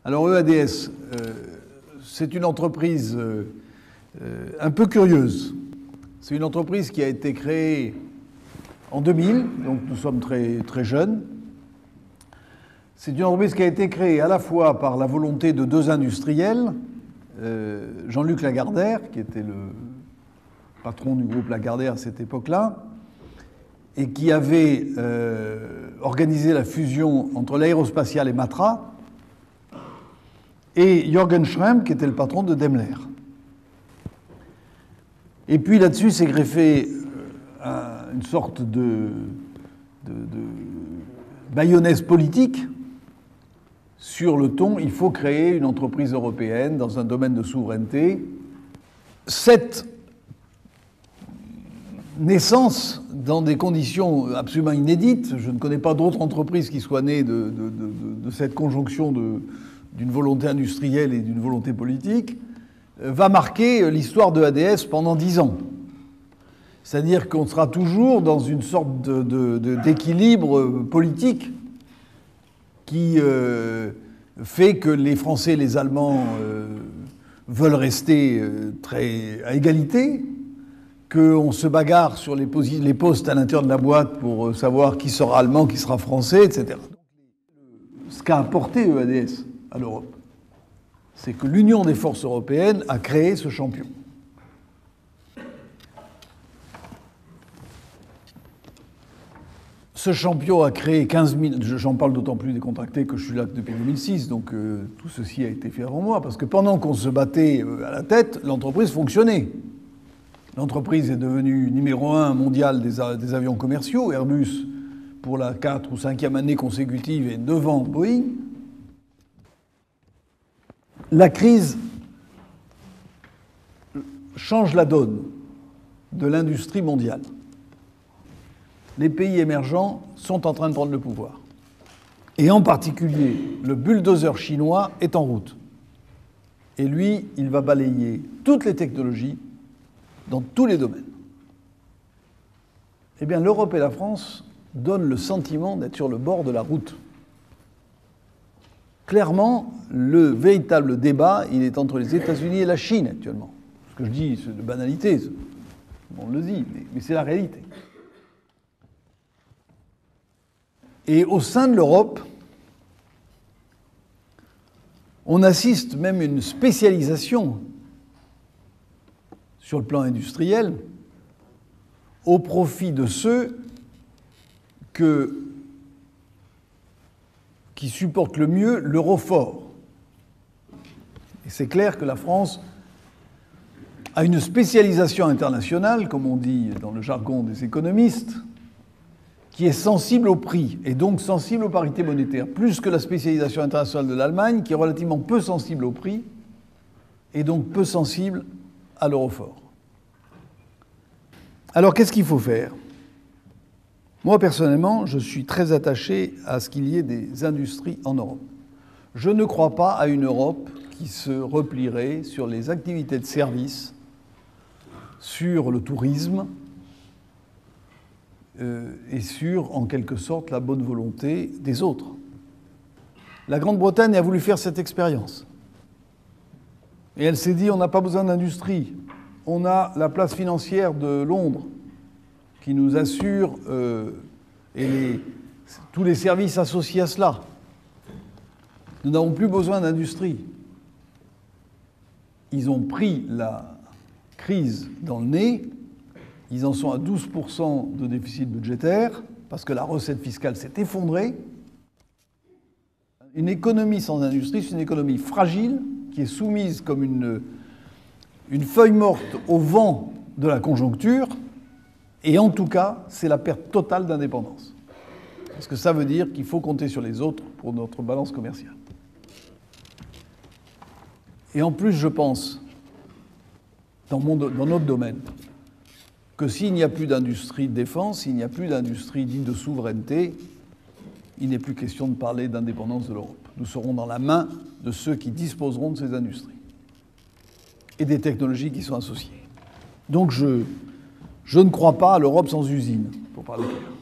Alors EADS, c'est une entreprise un peu curieuse. C'est une entreprise qui a été créée en 2000, donc nous sommes très, très jeunes. C'est une entreprise qui a été créée à la fois par la volonté de deux industriels, Jean-Luc Lagardère, qui était le patron du groupe Lagardère à cette époque-là, et qui avait organisé la fusion entre l'aérospatiale et Matra, et Jürgen Schrem, qui était le patron de Daimler. Et puis là-dessus s'est greffé une sorte de mayonnaise politique sur le ton, il faut créer une entreprise européenne dans un domaine de souveraineté. Cette naissance dans des conditions absolument inédites, je ne connais pas d'autres entreprises qui soient nées de cette conjonction d'une volonté industrielle et d'une volonté politique, va marquer l'histoire de ADS pendant 10 ans. C'est-à-dire qu'on sera toujours dans une sorte d'équilibre politique qui fait que les Français et les Allemands veulent rester à égalité, qu'on se bagarre sur les postes à l'intérieur de la boîte pour savoir qui sera allemand, qui sera français, etc. Ce qu'a apporté EADS à l'Europe, c'est que l'Union des forces européennes a créé ce champion. Ce champion a créé 15 000... J'en parle d'autant plus décontracté que je suis là depuis 2006, donc tout ceci a été fait avant moi, parce que pendant qu'on se battait à la tête, l'entreprise fonctionnait. L'entreprise est devenue numéro 1 mondial des avions commerciaux. Airbus, pour la 4e ou 5e année consécutive, est devant Boeing. La crise change la donne de l'industrie mondiale. Les pays émergents sont en train de prendre le pouvoir. Et en particulier, le bulldozer chinois est en route. Et lui, il va balayer toutes les technologies dans tous les domaines. Eh bien, l'Europe et la France donnent le sentiment d'être sur le bord de la route. Clairement, le véritable débat, il est entre les États-Unis et la Chine actuellement. Ce que je dis, c'est de banalité, on le dit, mais c'est la réalité. Et au sein de l'Europe, on assiste même à une spécialisation sur le plan industriel au profit de ceux qui supportent le mieux l'euro fort. Et c'est clair que la France a une spécialisation internationale, comme on dit dans le jargon des économistes, qui est sensible au prix et donc sensible aux parités monétaires, plus que la spécialisation internationale de l'Allemagne, qui est relativement peu sensible au prix et donc peu sensible à l'euro fort. Alors, qu'est-ce qu'il faut faire ? Moi, personnellement, je suis très attaché à ce qu'il y ait des industries en Europe. Je ne crois pas à une Europe qui se replierait sur les activités de service, sur le tourisme et sur, en quelque sorte, la bonne volonté des autres. La Grande-Bretagne a voulu faire cette expérience. Et elle s'est dit, on n'a pas besoin d'industrie. On a la place financière de Londres qui nous assure tous les services associés à cela. Nous n'avons plus besoin d'industrie. Ils ont pris la crise dans le nez. Ils en sont à 12% de déficit budgétaire parce que la recette fiscale s'est effondrée. Une économie sans industrie, c'est une économie fragile qui est soumise comme une feuille morte au vent de la conjoncture, et en tout cas, c'est la perte totale d'indépendance. Parce que ça veut dire qu'il faut compter sur les autres pour notre balance commerciale. Et en plus, je pense, dans notre domaine, que s'il n'y a plus d'industrie de défense, s'il n'y a plus d'industrie digne de souveraineté, il n'est plus question de parler d'indépendance de l'Europe. Nous serons dans la main de ceux qui disposeront de ces industries et des technologies qui sont associées. Donc je ne crois pas à l'Europe sans usine, pour parler clair.